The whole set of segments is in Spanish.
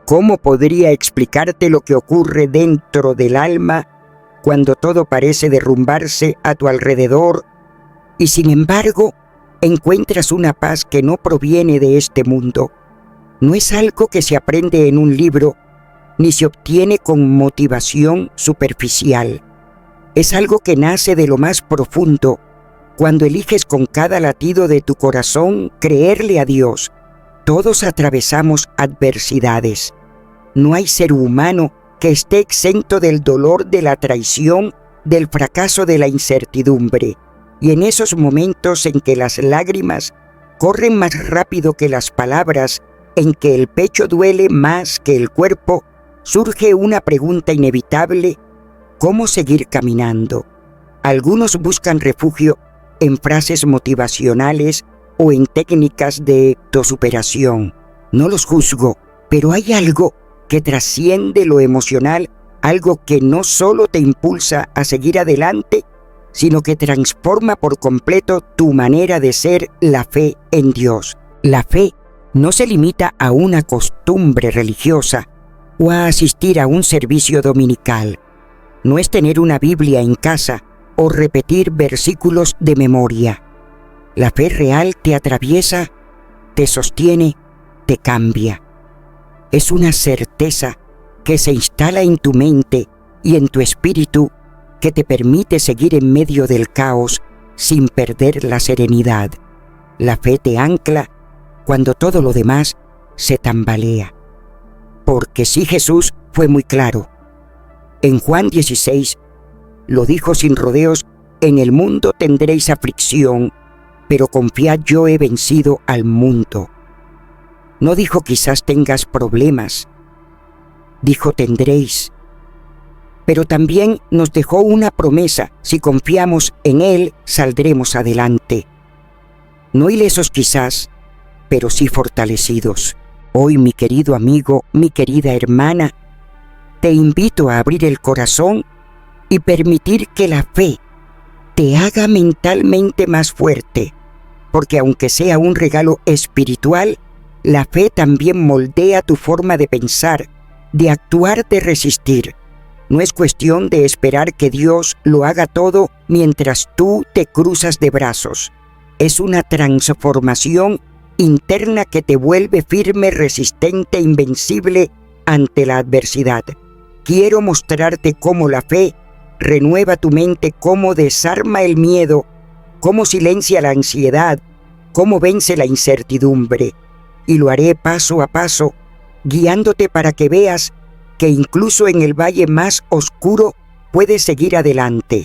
¿Cómo podría explicarte lo que ocurre dentro del alma cuando todo parece derrumbarse a tu alrededor y sin embargo encuentras una paz que no proviene de este mundo? No es algo que se aprende en un libro ni se obtiene con motivación superficial. Es algo que nace de lo más profundo cuando eliges con cada latido de tu corazón creerle a Dios. Todos atravesamos adversidades. No hay ser humano que esté exento del dolor de la traición, del fracaso, de la incertidumbre. Y en esos momentos en que las lágrimas corren más rápido que las palabras, en que el pecho duele más que el cuerpo, surge una pregunta inevitable: ¿cómo seguir caminando? Algunos buscan refugio en frases motivacionales o en técnicas de autosuperación. No los juzgo, pero hay algo que trasciende lo emocional, algo que no solo te impulsa a seguir adelante, sino que transforma por completo tu manera de ser: la fe en Dios. La fe no se limita a una costumbre religiosa o a asistir a un servicio dominical. No es tener una Biblia en casa o repetir versículos de memoria. La fe real te atraviesa, te sostiene, te cambia. Es una certeza que se instala en tu mente y en tu espíritu que te permite seguir en medio del caos sin perder la serenidad. La fe te ancla cuando todo lo demás se tambalea. Porque sí, Jesús fue muy claro. En Juan 16 lo dijo sin rodeos: en el mundo tendréis aflicción, pero confiad, yo he vencido al mundo. No dijo quizás tengas problemas, dijo tendréis. Pero también nos dejó una promesa: si confiamos en Él, saldremos adelante. No ilesos quizás, pero sí fortalecidos. Hoy, mi querido amigo, mi querida hermana, te invito a abrir el corazón y permitir que la fe te haga mentalmente más fuerte, porque aunque sea un regalo espiritual, la fe también moldea tu forma de pensar, de actuar, de resistir. No es cuestión de esperar que Dios lo haga todo mientras tú te cruzas de brazos. Es una transformación interna que te vuelve firme, resistente, invencible ante la adversidad. Quiero mostrarte cómo la fe renueva tu mente, cómo desarma el miedo, cómo silencia la ansiedad, cómo vence la incertidumbre. Y lo haré paso a paso, guiándote para que veas que incluso en el valle más oscuro puedes seguir adelante,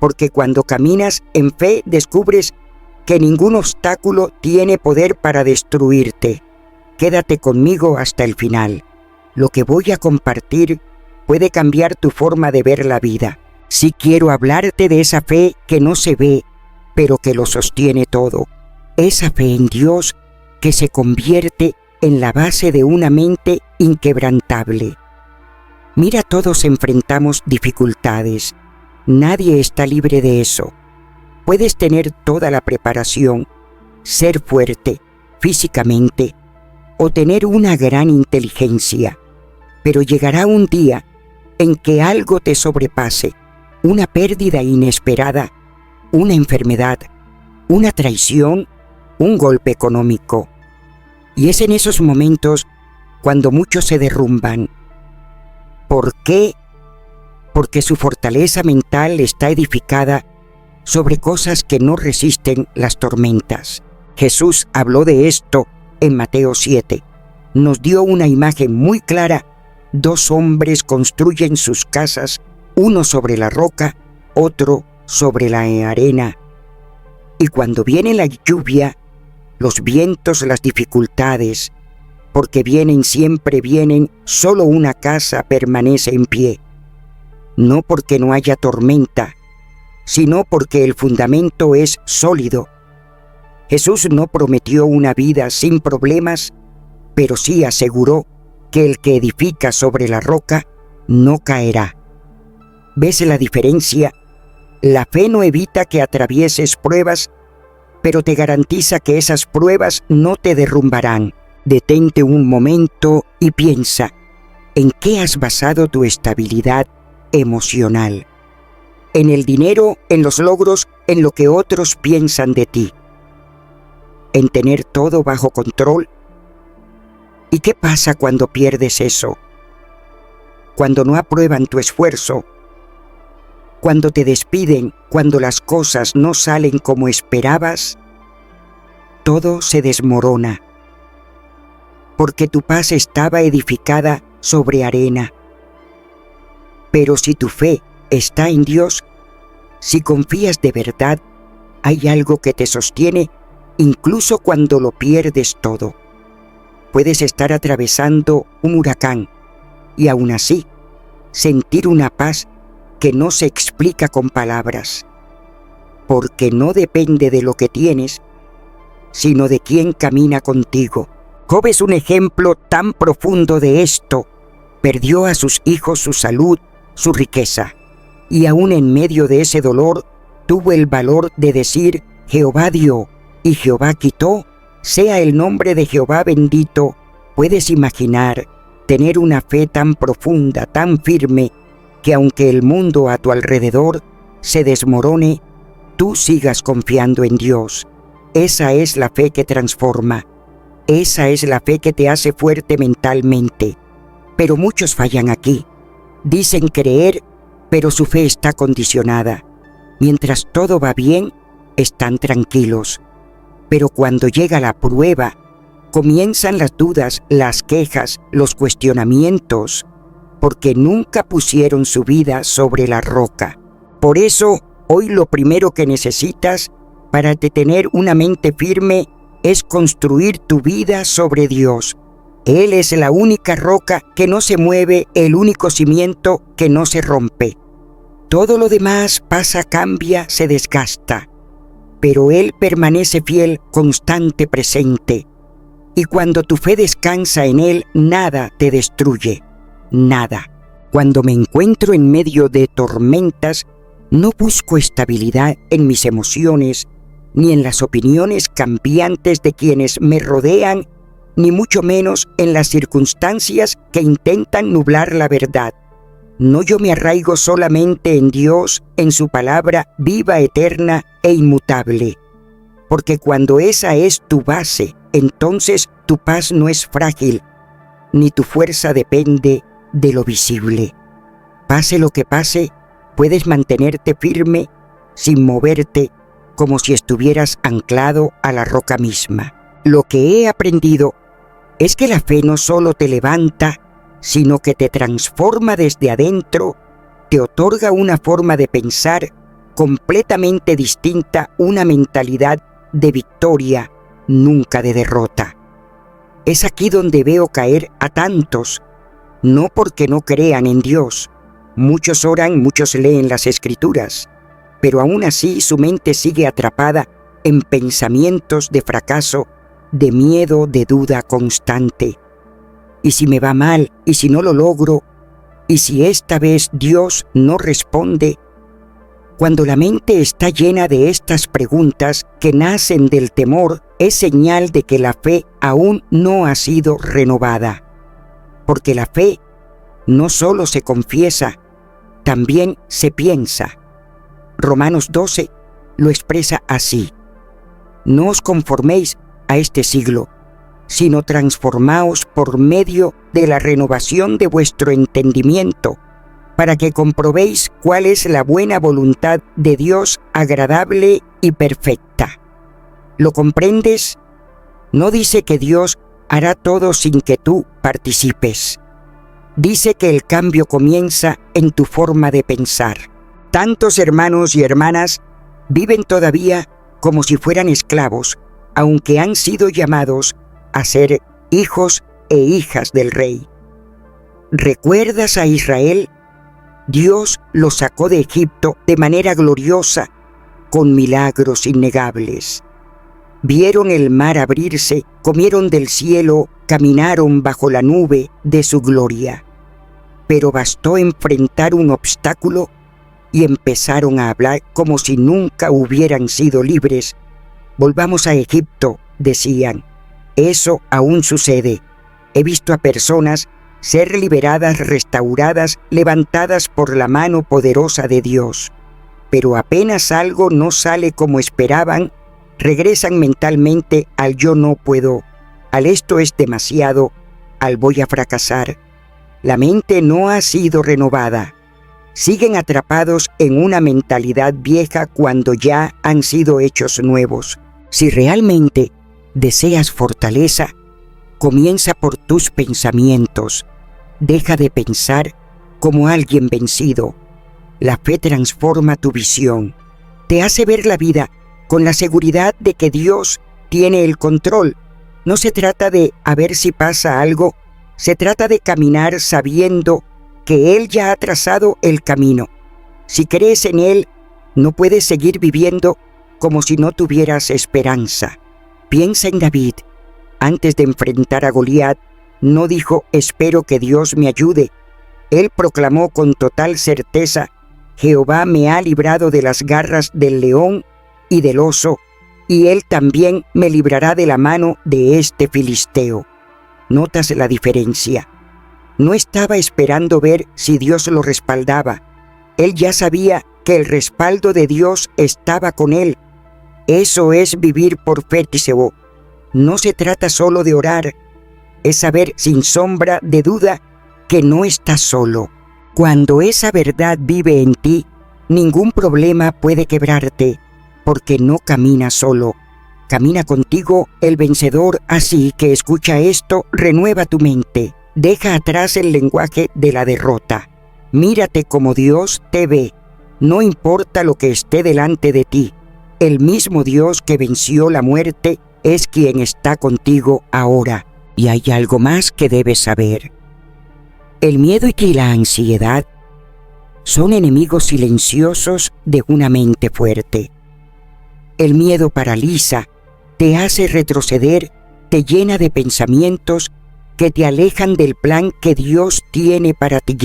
porque cuando caminas en fe descubres que ningún obstáculo tiene poder para destruirte. Quédate conmigo hasta el final. Lo que voy a compartir puede cambiar tu forma de ver la vida. Sí quiero hablarte de esa fe que no se ve, pero que lo sostiene todo. Esa fe en Dios que se convierte en la base de una mente inquebrantable. Mira, todos enfrentamos dificultades. Nadie está libre de eso. Puedes tener toda la preparación, ser fuerte físicamente o tener una gran inteligencia, pero llegará un día en que algo te sobrepase, una pérdida inesperada, una enfermedad, una traición, un golpe económico. Y es en esos momentos cuando muchos se derrumban. ¿Por qué? Porque su fortaleza mental está edificada sobre cosas que no resisten las tormentas. Jesús habló de esto en Mateo 7. Nos dio una imagen muy clara. 2 hombres construyen sus casas, uno sobre la roca, otro sobre la arena. Y cuando viene la lluvia, los vientos, las dificultades, porque siempre vienen, solo una casa permanece en pie. No porque no haya tormenta, sino porque el fundamento es sólido. Jesús no prometió una vida sin problemas, pero sí aseguró que el que edifica sobre la roca no caerá. ¿Ves la diferencia? La fe no evita que atravieses pruebas, pero te garantiza que esas pruebas no te derrumbarán. Detente un momento y piensa en qué has basado tu estabilidad emocional. En el dinero, en los logros, en lo que otros piensan de ti. En tener todo bajo control. ¿Y qué pasa cuando pierdes eso? Cuando no aprueban tu esfuerzo. Cuando te despiden, cuando las cosas no salen como esperabas. Todo se desmorona. Porque tu paz estaba edificada sobre arena. Pero si tu fe está en Dios, si confías de verdad, hay algo que te sostiene incluso cuando lo pierdes todo. Puedes estar atravesando un huracán y aún así sentir una paz que no se explica con palabras, porque no depende de lo que tienes, sino de quién camina contigo. Job es un ejemplo tan profundo de esto. Perdió a sus hijos, su salud, su riqueza, y aún en medio de ese dolor tuvo el valor de decir: Jehová dio y Jehová quitó, sea el nombre de Jehová bendito. Puedes imaginar tener una fe tan profunda, tan firme, que aunque el mundo a tu alrededor se desmorone, tú sigas confiando en Dios. Esa es la fe que transforma. Esa es la fe que te hace fuerte mentalmente. Pero muchos fallan aquí. Dicen creer, pero su fe está condicionada. Mientras todo va bien, están tranquilos. Pero cuando llega la prueba, comienzan las dudas, las quejas, los cuestionamientos, porque nunca pusieron su vida sobre la roca. Por eso, hoy lo primero que necesitas para tener una mente firme es construir tu vida sobre Dios. Él es la única roca que no se mueve, el único cimiento que no se rompe. Todo lo demás pasa, cambia, se desgasta, pero Él permanece fiel, constante, presente. Y cuando tu fe descansa en Él, nada te destruye, nada. Cuando me encuentro en medio de tormentas, no busco estabilidad en mis emociones, ni en las opiniones cambiantes de quienes me rodean, ni mucho menos en las circunstancias que intentan nublar la verdad. No, yo me arraigo solamente en Dios, en su palabra viva, eterna e inmutable. Porque cuando esa es tu base, entonces tu paz no es frágil, ni tu fuerza depende de lo visible. Pase lo que pase, puedes mantenerte firme, sin moverte, como si estuvieras anclado a la roca misma. Lo que he aprendido es que la fe no solo te levanta, sino que te transforma desde adentro, te otorga una forma de pensar completamente distinta, una mentalidad de victoria, nunca de derrota. Es aquí donde veo caer a tantos, no porque no crean en Dios. Muchos oran, muchos leen las Escrituras, pero aún así su mente sigue atrapada en pensamientos de fracaso, de miedo, de duda constante. ¿Y si me va mal? ¿Y si no lo logro? ¿Y si esta vez Dios no responde? Cuando la mente está llena de estas preguntas que nacen del temor, es señal de que la fe aún no ha sido renovada. Porque la fe no solo se confiesa, también se piensa. Romanos 12 lo expresa así: no os conforméis a este siglo, sino transformaos por medio de la renovación de vuestro entendimiento, para que comprobéis cuál es la buena voluntad de Dios, agradable y perfecta. ¿Lo comprendes? No dice que Dios hará todo sin que tú participes. Dice que el cambio comienza en tu forma de pensar. Tantos hermanos y hermanas viven todavía como si fueran esclavos, aunque han sido llamados a ser hijos e hijas del Rey. ¿Recuerdas a Israel? Dios los sacó de Egipto de manera gloriosa, con milagros innegables. Vieron el mar abrirse, comieron del cielo, caminaron bajo la nube de su gloria. Pero bastó enfrentar un obstáculo y empezaron a hablar como si nunca hubieran sido libres. Volvamos a Egipto, decían. Eso aún sucede. He visto a personas ser liberadas, restauradas, levantadas por la mano poderosa de Dios. Pero apenas algo no sale como esperaban, regresan mentalmente al yo no puedo, al esto es demasiado, al voy a fracasar. La mente no ha sido renovada. Siguen atrapados en una mentalidad vieja cuando ya han sido hechos nuevos. Si realmente deseas fortaleza, comienza por tus pensamientos. Deja de pensar como alguien vencido. La fe transforma tu visión. Te hace ver la vida con la seguridad de que Dios tiene el control. No se trata de a ver si pasa algo, se trata de caminar sabiendo que Él ya ha trazado el camino. Si crees en Él, no puedes seguir viviendo como si no tuvieras esperanza. Piensa en David. Antes de enfrentar a Goliat, no dijo, espero que Dios me ayude. Él proclamó con total certeza, Jehová me ha librado de las garras del león y del oso, y Él también me librará de la mano de este filisteo. ¿Notas la diferencia? No estaba esperando ver si Dios lo respaldaba. Él ya sabía que el respaldo de Dios estaba con él. Eso es vivir por fe, Tiseo. No se trata solo de orar, es saber sin sombra de duda que no estás solo. Cuando esa verdad vive en ti, ningún problema puede quebrarte, porque no caminas solo. Camina contigo el vencedor, así que escucha esto, renueva tu mente. Deja atrás el lenguaje de la derrota. Mírate como Dios te ve. No importa lo que esté delante de ti. El mismo Dios que venció la muerte es quien está contigo ahora. Y hay algo más que debes saber. El miedo y la ansiedad son enemigos silenciosos de una mente fuerte. El miedo paraliza, te hace retroceder, te llena de pensamientos que te alejan del plan que Dios tiene para ti.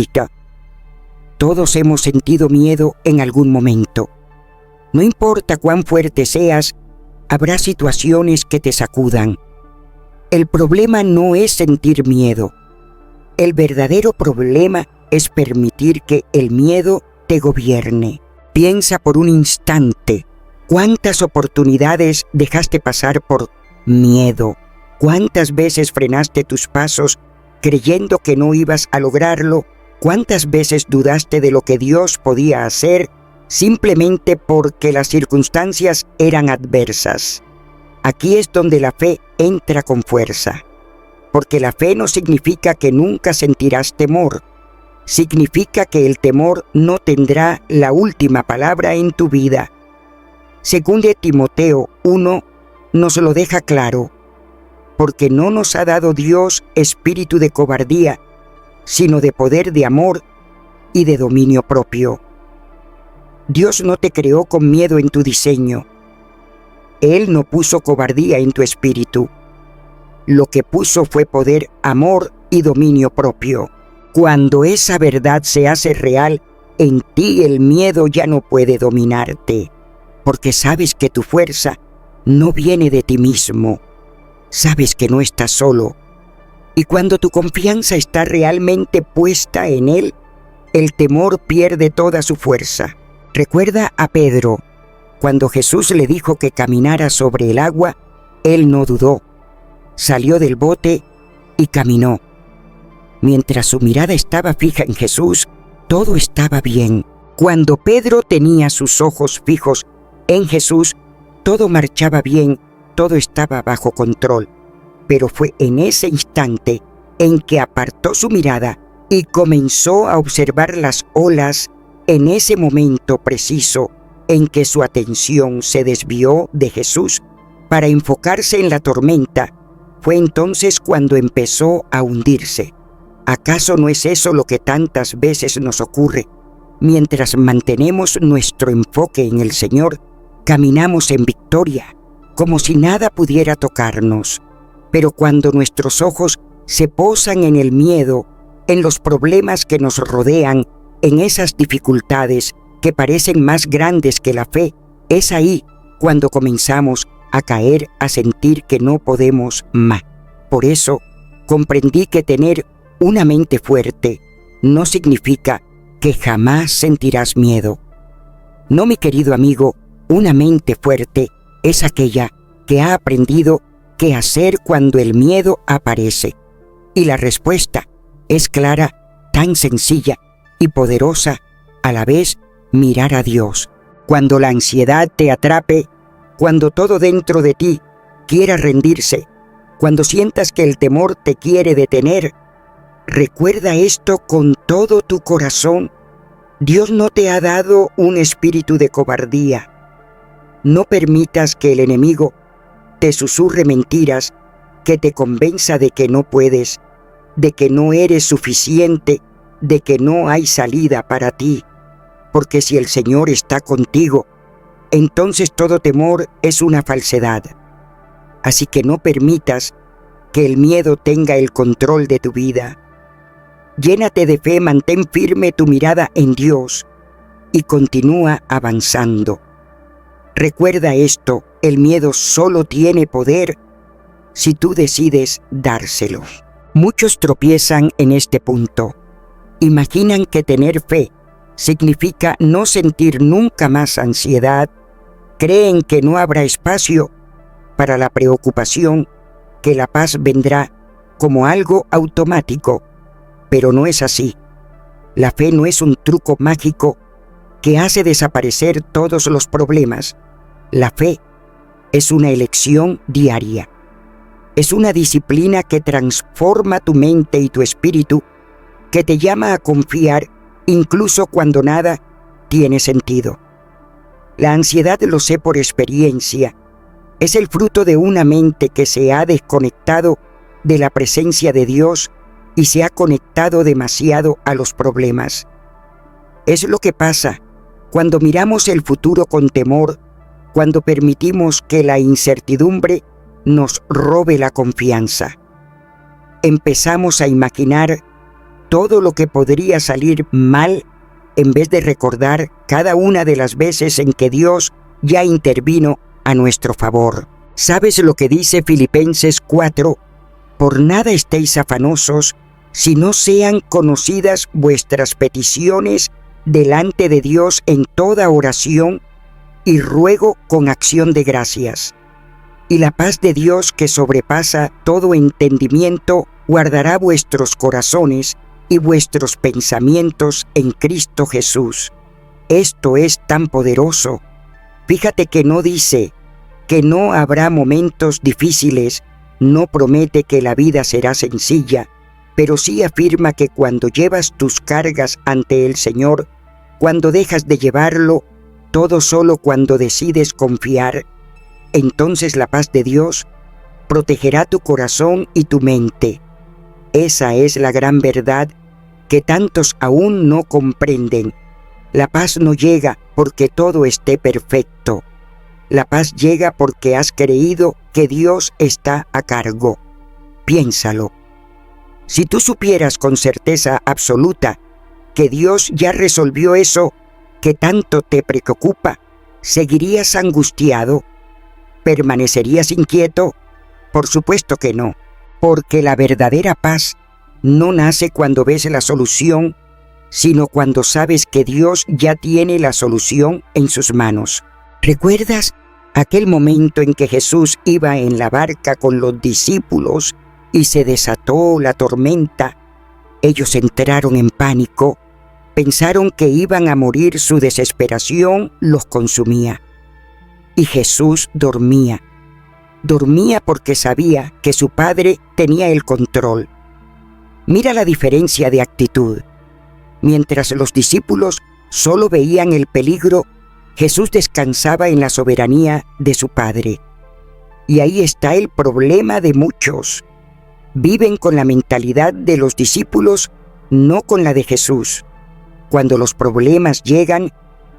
Todos hemos sentido miedo en algún momento. No importa cuán fuerte seas, habrá situaciones que te sacudan. El problema no es sentir miedo. El verdadero problema es permitir que el miedo te gobierne. Piensa por un instante, ¿cuántas oportunidades dejaste pasar por miedo? ¿Cuántas veces frenaste tus pasos creyendo que no ibas a lograrlo? ¿Cuántas veces dudaste de lo que Dios podía hacer simplemente porque las circunstancias eran adversas? Aquí es donde la fe entra con fuerza, porque la fe no significa que nunca sentirás temor, significa que el temor no tendrá la última palabra en tu vida. Según de Timoteo 1 nos lo deja claro, porque no nos ha dado Dios espíritu de cobardía, sino de poder, de amor y de dominio propio. Dios no te creó con miedo en tu diseño. Él no puso cobardía en tu espíritu. Lo que puso fue poder, amor y dominio propio. Cuando esa verdad se hace real, en ti el miedo ya no puede dominarte, porque sabes que tu fuerza no viene de ti mismo. Sabes que no estás solo. Y cuando tu confianza está realmente puesta en Él, el temor pierde toda su fuerza. Recuerda a Pedro. Cuando Jesús le dijo que caminara sobre el agua, él no dudó. Salió del bote y caminó. Mientras su mirada estaba fija en Jesús, todo estaba bien. Cuando Pedro tenía sus ojos fijos en Jesús, todo marchaba bien, todo estaba bajo control. Pero fue en ese instante en que apartó su mirada y comenzó a observar las olas. En ese momento preciso en que su atención se desvió de Jesús para enfocarse en la tormenta, fue entonces cuando empezó a hundirse. ¿Acaso no es eso lo que tantas veces nos ocurre? Mientras mantenemos nuestro enfoque en el Señor, caminamos en victoria, como si nada pudiera tocarnos. Pero cuando nuestros ojos se posan en el miedo, en los problemas que nos rodean, en esas dificultades que parecen más grandes que la fe, es ahí cuando comenzamos a caer a sentir que no podemos más. Por eso comprendí que tener una mente fuerte no significa que jamás sentirás miedo. No, mi querido amigo, una mente fuerte es aquella que ha aprendido qué hacer cuando el miedo aparece. Y la respuesta es clara, tan sencilla y poderosa a la vez: mirar a Dios. Cuando la ansiedad te atrape, cuando todo dentro de ti quiera rendirse, cuando sientas que el temor te quiere detener, recuerda esto con todo tu corazón: Dios no te ha dado un espíritu de cobardía. No permitas que el enemigo te susurre mentiras, que te convenza de que no puedes, de que no eres suficiente, de que no hay salida para ti. Porque si el Señor está contigo, entonces todo temor es una falsedad. Así que no permitas que el miedo tenga el control de tu vida. Llénate de fe, mantén firme tu mirada en Dios y continúa avanzando. Recuerda esto: el miedo solo tiene poder si tú decides dárselo. Muchos tropiezan en este punto. Imaginan que tener fe significa no sentir nunca más ansiedad. Creen que no habrá espacio para la preocupación, que la paz vendrá como algo automático. Pero no es así. La fe no es un truco mágico que hace desaparecer todos los problemas. La fe es una elección diaria. Es una disciplina que transforma tu mente y tu espíritu, que te llama a confiar incluso cuando nada tiene sentido. La ansiedad, lo sé por experiencia, es el fruto de una mente que se ha desconectado de la presencia de Dios y se ha conectado demasiado a los problemas. Es lo que pasa cuando miramos el futuro con temor, cuando permitimos que la incertidumbre nos robe la confianza. Empezamos a imaginar todo lo que podría salir mal en vez de recordar cada una de las veces en que Dios ya intervino a nuestro favor. ¿Sabes lo que dice Filipenses 4? Por nada estéis afanosos, si no sean conocidas vuestras peticiones delante de Dios en toda oración y ruego con acción de gracias. Y la paz de Dios, que sobrepasa todo entendimiento, guardará vuestros corazones y vuestros pensamientos en Cristo Jesús. Esto es tan poderoso. Fíjate que no dice que no habrá momentos difíciles, no promete que la vida será sencilla, pero sí afirma que cuando llevas tus cargas ante el Señor, cuando dejas de llevarlo todo solo, cuando decides confiar, entonces la paz de Dios protegerá tu corazón y tu mente. Esa es la gran verdad que tantos aún no comprenden. La paz no llega porque todo esté perfecto. La paz llega porque has creído que Dios está a cargo. Piénsalo. Si tú supieras con certeza absoluta que Dios ya resolvió eso que tanto te preocupa, ¿seguirías angustiado? ¿Permanecerías inquieto? Por supuesto que no, porque la verdadera paz no nace cuando ves la solución, sino cuando sabes que Dios ya tiene la solución en sus manos. ¿Recuerdas aquel momento en que Jesús iba en la barca con los discípulos y se desató la tormenta? Ellos entraron en pánico, pensaron que iban a morir, su desesperación los consumía. Y Jesús dormía. Dormía porque sabía que su Padre tenía el control. Mira la diferencia de actitud. Mientras los discípulos solo veían el peligro, Jesús descansaba en la soberanía de su Padre. Y ahí está el problema de muchos. Viven con la mentalidad de los discípulos, no con la de Jesús. Cuando los problemas llegan,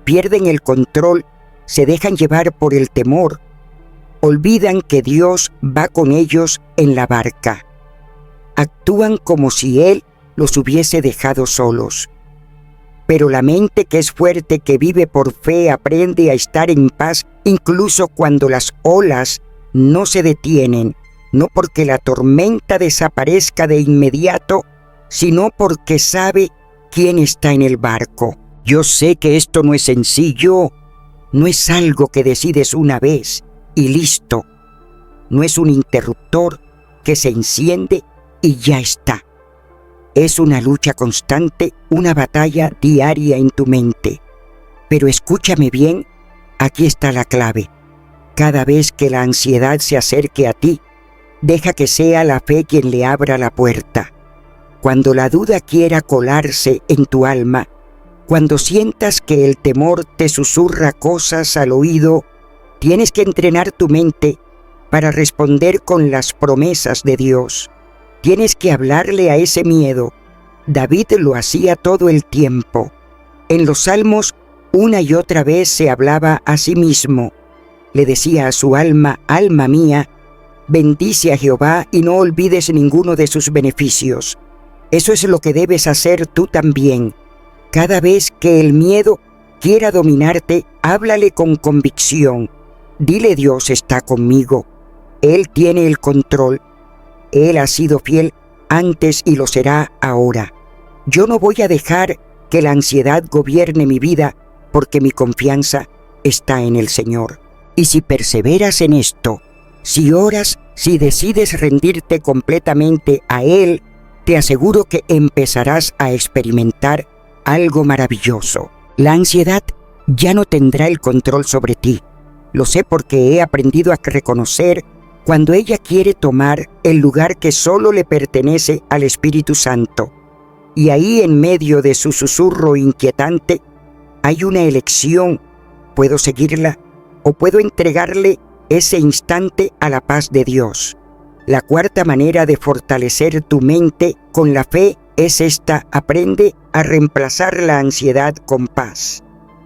pierden el control, se dejan llevar por el temor, olvidan que Dios va con ellos en la barca. Actúan como si Él los hubiese dejado solos. Pero la mente que es fuerte, que vive por fe, aprende a estar en paz incluso cuando las olas no se detienen, no porque la tormenta desaparezca de inmediato, sino porque sabe quién está en el barco. Yo sé que esto no es sencillo, no es algo que decides una vez y listo. No es un interruptor que se enciende y ya está. Es una lucha constante, una batalla diaria en tu mente. Pero escúchame bien, aquí está la clave. Cada vez que la ansiedad se acerque a ti, deja que sea la fe quien le abra la puerta. Cuando la duda quiera colarse en tu alma, cuando sientas que el temor te susurra cosas al oído, tienes que entrenar tu mente para responder con las promesas de Dios. Tienes que hablarle a ese miedo. David lo hacía todo el tiempo. En los Salmos, una y otra vez se hablaba a sí mismo. Le decía a su alma: alma mía, bendice a Jehová y no olvides ninguno de sus beneficios. Eso es lo que debes hacer tú también. Cada vez que el miedo quiera dominarte, háblale con convicción. Dile: Dios está conmigo. Él tiene el control. Él ha sido fiel antes y lo será ahora. Yo no voy a dejar que la ansiedad gobierne mi vida porque mi confianza está en el Señor. Y si perseveras en esto, si oras, si decides rendirte completamente a Él, te aseguro que empezarás a experimentar algo maravilloso. La ansiedad ya no tendrá el control sobre ti. Lo sé porque he aprendido a reconocer cuando ella quiere tomar el lugar que solo le pertenece al Espíritu Santo. Y ahí, en medio de su susurro inquietante, hay una elección. ¿Puedo seguirla o puedo entregarle ese instante a la paz de Dios? La cuarta manera de fortalecer tu mente con la fe es esta: aprende a reemplazar la ansiedad con paz.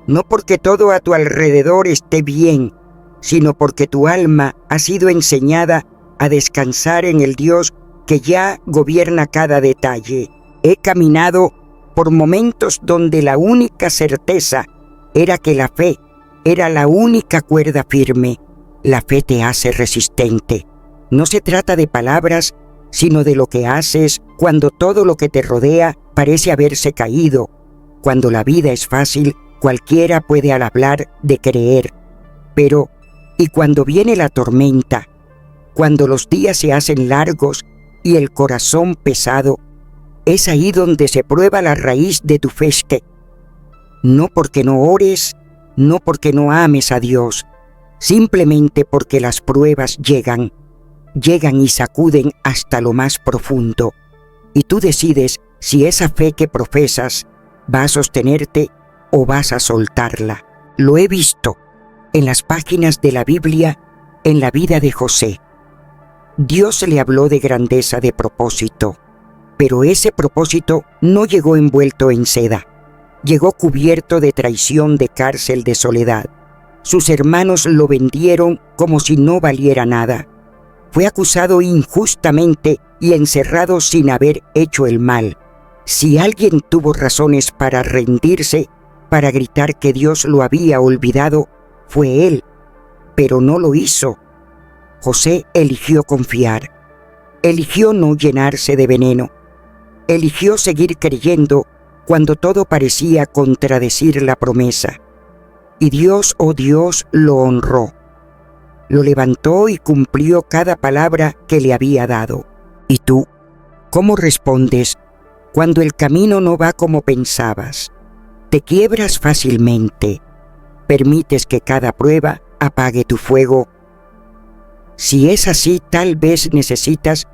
No porque todo a tu alrededor esté bien, sino porque tu alma ha sido enseñada a descansar en el Dios que ya gobierna cada detalle. He caminado por momentos donde la única certeza era que la fe era la única cuerda firme. La fe te hace resistente. No se trata de palabras, sino de lo que haces cuando todo lo que te rodea parece haberse caído. Cuando la vida es fácil, cualquiera puede al hablar de creer. Pero, ¿y cuando viene la tormenta? Cuando los días se hacen largos y el corazón pesado, es ahí donde se prueba la raíz de tu fe. No porque no ores, no porque no ames a Dios, simplemente porque las pruebas llegan y sacuden hasta lo más profundo. Y tú decides si esa fe que profesas va a sostenerte o vas a soltarla. Lo he visto en las páginas de la Biblia, en la vida de José. Dios le habló de grandeza, de propósito, pero ese propósito no llegó envuelto en seda. Llegó cubierto de traición, de cárcel, de soledad. Sus hermanos lo vendieron como si no valiera nada. Fue acusado injustamente y encerrado sin haber hecho el mal. Si alguien tuvo razones para rendirse, para gritar que Dios lo había olvidado, fue él, pero no lo hizo. José eligió confiar, eligió no llenarse de veneno, eligió seguir creyendo cuando todo parecía contradecir la promesa. Y Dios, oh Dios, lo honró. Lo levantó y cumplió cada palabra que le había dado. ¿Y tú, cómo respondes cuando el camino no va como pensabas? ¿Te quiebras fácilmente? ¿Permites que cada prueba apague tu fuego? Si es así, tal vez necesitas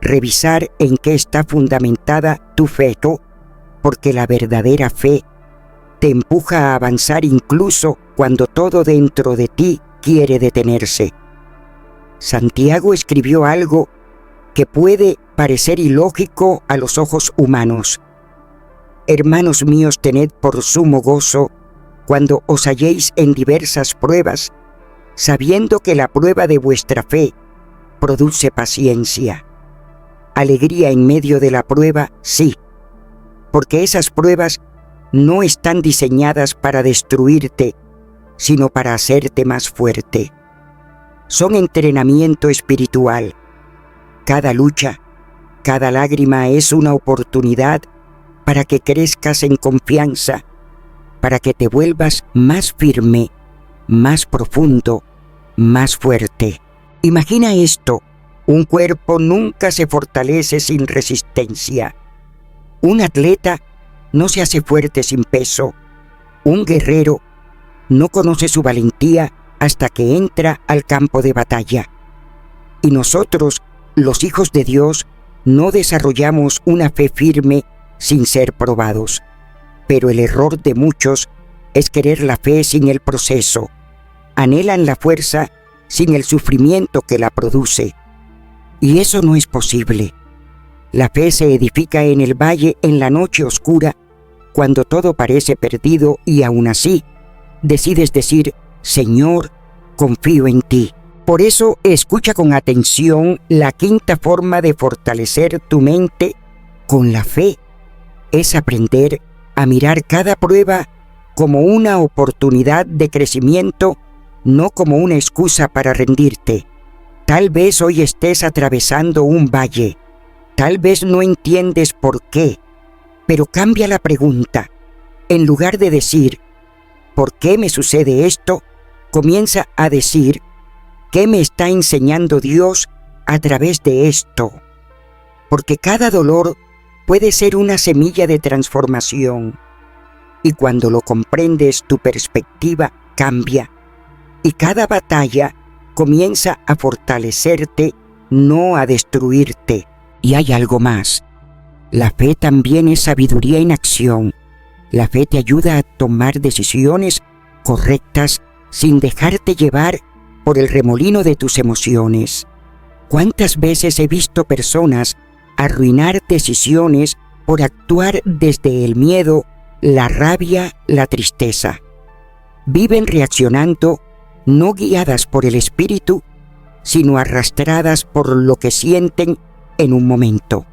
revisar en qué está fundamentada tu fe, porque la verdadera fe te empuja a avanzar incluso cuando todo dentro de ti quiere detenerse. Santiago escribió algo que puede parecer ilógico a los ojos humanos. Hermanos míos, tened por sumo gozo cuando os halléis en diversas pruebas, sabiendo que la prueba de vuestra fe produce paciencia. Alegría en medio de la prueba, sí, porque esas pruebas no están diseñadas para destruirte, sino para hacerte más fuerte. Son entrenamiento espiritual. Cada lucha, cada lágrima es una oportunidad para que crezcas en confianza, para que te vuelvas más firme, más profundo, más fuerte. Imagina esto: un cuerpo nunca se fortalece sin resistencia. Un atleta no se hace fuerte sin peso. Un guerrero no conoce su valentía hasta que entra al campo de batalla. Y nosotros, los hijos de Dios, no desarrollamos una fe firme sin ser probados. Pero el error de muchos es querer la fe sin el proceso. Anhelan la fuerza sin el sufrimiento que la produce. Y eso no es posible. La fe se edifica en el valle, en la noche oscura, cuando todo parece perdido y aún así decides decir: Señor, confío en ti. Por eso escucha con atención la quinta forma de fortalecer tu mente con la fe. Es aprender a mirar cada prueba como una oportunidad de crecimiento, no como una excusa para rendirte. Tal vez hoy estés atravesando un valle. Tal vez no entiendes por qué, pero cambia la pregunta. En lugar de decir, ¿por qué me sucede esto?, comienza a decir, ¿qué me está enseñando Dios a través de esto? Porque cada dolor puede ser una semilla de transformación. Y cuando lo comprendes, tu perspectiva cambia. Y cada batalla comienza a fortalecerte, no a destruirte. Y hay algo más. La fe también es sabiduría en acción. La fe te ayuda a tomar decisiones correctas sin dejarte llevar por el remolino de tus emociones. ¿Cuántas veces he visto personas arruinar decisiones por actuar desde el miedo, la rabia, la tristeza? Viven reaccionando no guiadas por el espíritu, sino arrastradas por lo que sienten en un momento.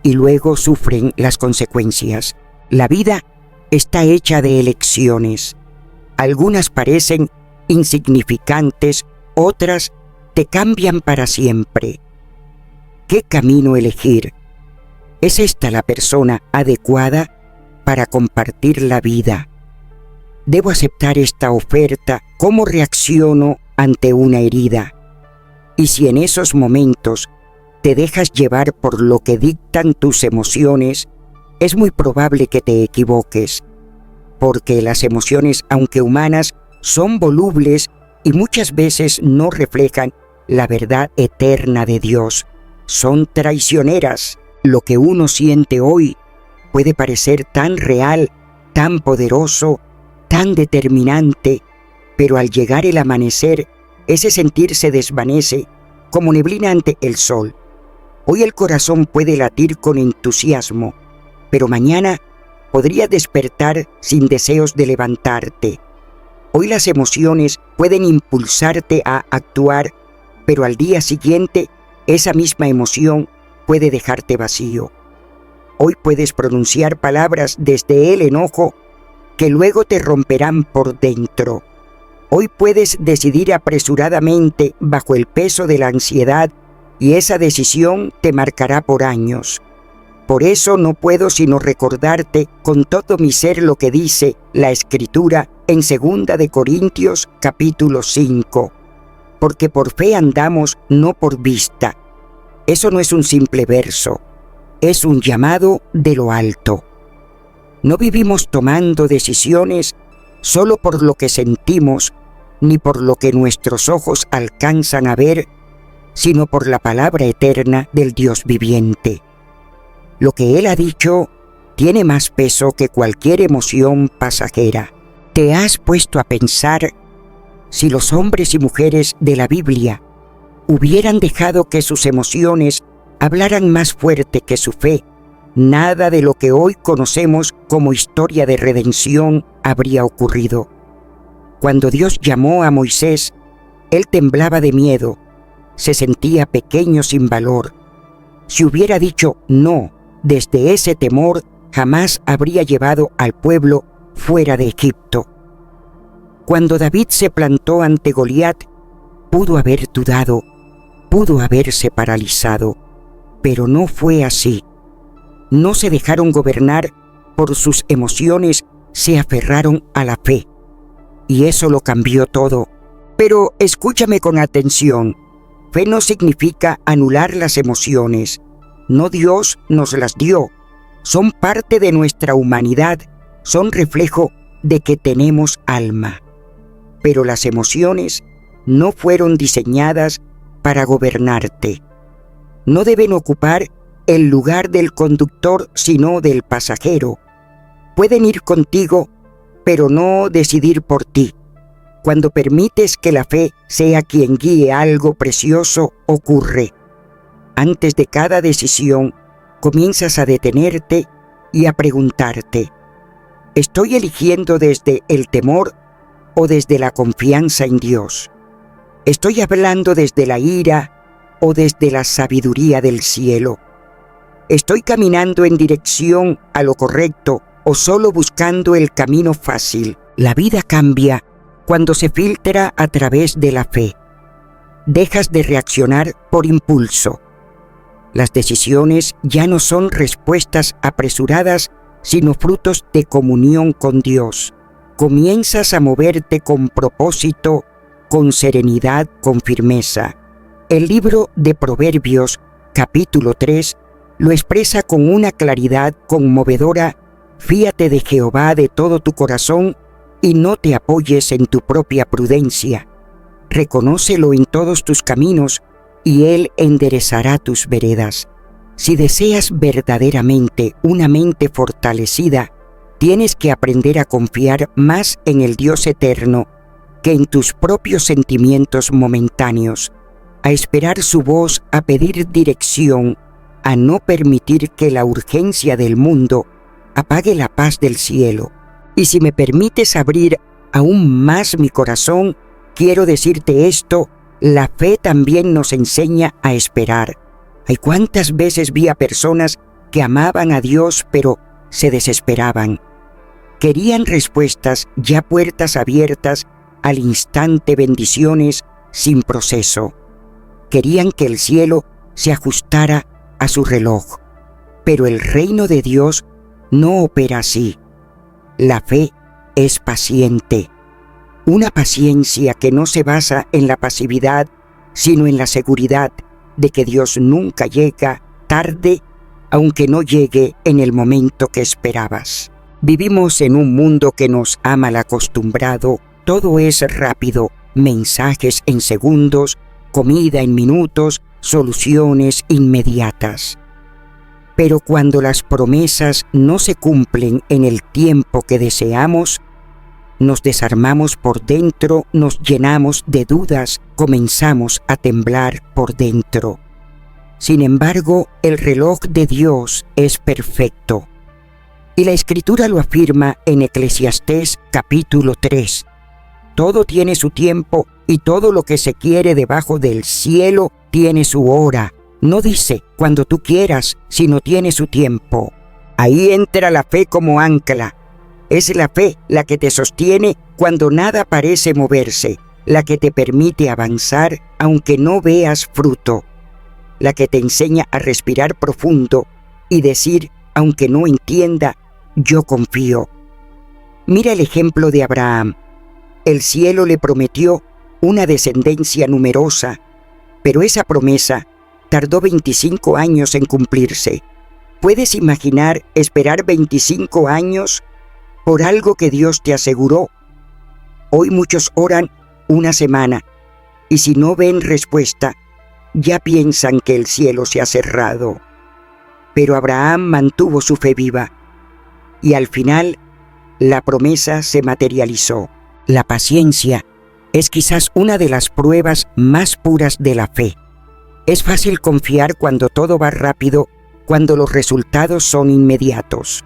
Y luego sufren las consecuencias. La vida está hecha de elecciones. Algunas parecen insignificantes, otras te cambian para siempre. ¿Qué camino elegir? ¿Es esta la persona adecuada para compartir la vida? ¿Debo aceptar esta oferta? ¿Cómo reacciono ante una herida? Y si en esos momentos te dejas llevar por lo que dictan tus emociones, es muy probable que te equivoques, porque las emociones, aunque humanas, son volubles y muchas veces no reflejan la verdad eterna de Dios. Son traicioneras. Lo que uno siente hoy puede parecer tan real, tan poderoso, tan determinante, pero al llegar el amanecer, ese sentir se desvanece como neblina ante el sol. Hoy el corazón puede latir con entusiasmo, pero mañana podría despertar sin deseos de levantarte. Hoy las emociones pueden impulsarte a actuar, pero al día siguiente esa misma emoción puede dejarte vacío. Hoy puedes pronunciar palabras desde el enojo que luego te romperán por dentro. Hoy puedes decidir apresuradamente bajo el peso de la ansiedad y esa decisión te marcará por años. Por eso no puedo sino recordarte con todo mi ser lo que dice la Escritura en 2 de Corintios capítulo 5. Porque por fe andamos, no por vista. Eso no es un simple verso, es un llamado de lo alto. No vivimos tomando decisiones solo por lo que sentimos, ni por lo que nuestros ojos alcanzan a ver, sino por la palabra eterna del Dios viviente. Lo que Él ha dicho tiene más peso que cualquier emoción pasajera. ¿Te has puesto a pensar si los hombres y mujeres de la Biblia hubieran dejado que sus emociones hablaran más fuerte que su fe? Nada de lo que hoy conocemos como historia de redención habría ocurrido. Cuando Dios llamó a Moisés, él temblaba de miedo, se sentía pequeño sin valor. Si hubiera dicho no desde ese temor, jamás habría llevado al pueblo fuera de Egipto. Cuando David se plantó ante Goliat, pudo haber dudado, pudo haberse paralizado, pero no fue así. No se dejaron gobernar por sus emociones, se aferraron a la fe. Y eso lo cambió todo. Pero escúchame con atención. Fe no significa anular las emociones. No, Dios nos las dio. Son parte de nuestra humanidad. Son reflejo de que tenemos alma. Pero las emociones no fueron diseñadas para gobernarte. No deben ocupar el lugar del conductor, sino del pasajero. Pueden ir contigo, pero no decidir por ti. Cuando permites que la fe sea quien guíe algo precioso, ocurre. Antes de cada decisión, comienzas a detenerte y a preguntarte: ¿estoy eligiendo desde el temor o desde la confianza en Dios? ¿Estoy hablando desde la ira o desde la sabiduría del cielo? ¿Estoy caminando en dirección a lo correcto o solo buscando el camino fácil? La vida cambia cuando se filtra a través de la fe. Dejas de reaccionar por impulso. Las decisiones ya no son respuestas apresuradas, sino frutos de comunión con Dios. Comienzas a moverte con propósito, con serenidad, con firmeza. El libro de Proverbios, capítulo 3, lo expresa con una claridad conmovedora: fíate de Jehová de todo tu corazón y no te apoyes en tu propia prudencia. Reconócelo en todos tus caminos y Él enderezará tus veredas. Si deseas verdaderamente una mente fortalecida, tienes que aprender a confiar más en el Dios eterno que en tus propios sentimientos momentáneos, a esperar su voz, a pedir dirección, a no permitir que la urgencia del mundo apague la paz del cielo. Y si me permites abrir aún más mi corazón, quiero decirte esto: la fe también nos enseña a esperar. Hay cuántas veces vi a personas que amaban a Dios pero se desesperaban. Querían respuestas ya, puertas abiertas, al instante, bendiciones sin proceso. Querían que el cielo se ajustara a su reloj. Pero el reino de Dios no opera así. La fe es paciente. Una paciencia que no se basa en la pasividad, sino en la seguridad de que Dios nunca llega tarde, aunque no llegue en el momento que esperabas. Vivimos en un mundo que nos ha mal acostumbrado. Todo es rápido: mensajes en segundos, comida en minutos, soluciones inmediatas. Pero cuando las promesas no se cumplen en el tiempo que deseamos, nos desarmamos por dentro, nos llenamos de dudas, comenzamos a temblar por dentro. Sin embargo, el reloj de Dios es perfecto. Y la Escritura lo afirma en Eclesiastés capítulo 3. Todo tiene su tiempo y todo lo que se quiere debajo del cielo tiene su hora. No dice cuando tú quieras, sino tiene su tiempo. Ahí entra la fe como ancla. Es la fe la que te sostiene cuando nada parece moverse, la que te permite avanzar aunque no veas fruto, la que te enseña a respirar profundo y decir, aunque no entienda: yo confío. Mira el ejemplo de Abraham. El cielo le prometió una descendencia numerosa, pero esa promesa tardó 25 años en cumplirse. ¿Puedes imaginar esperar 25 años por algo que Dios te aseguró? Hoy muchos oran una semana y si no ven respuesta, ya piensan que el cielo se ha cerrado. Pero Abraham mantuvo su fe viva y al final la promesa se materializó. La paciencia es quizás una de las pruebas más puras de la fe. Es fácil confiar cuando todo va rápido, cuando los resultados son inmediatos.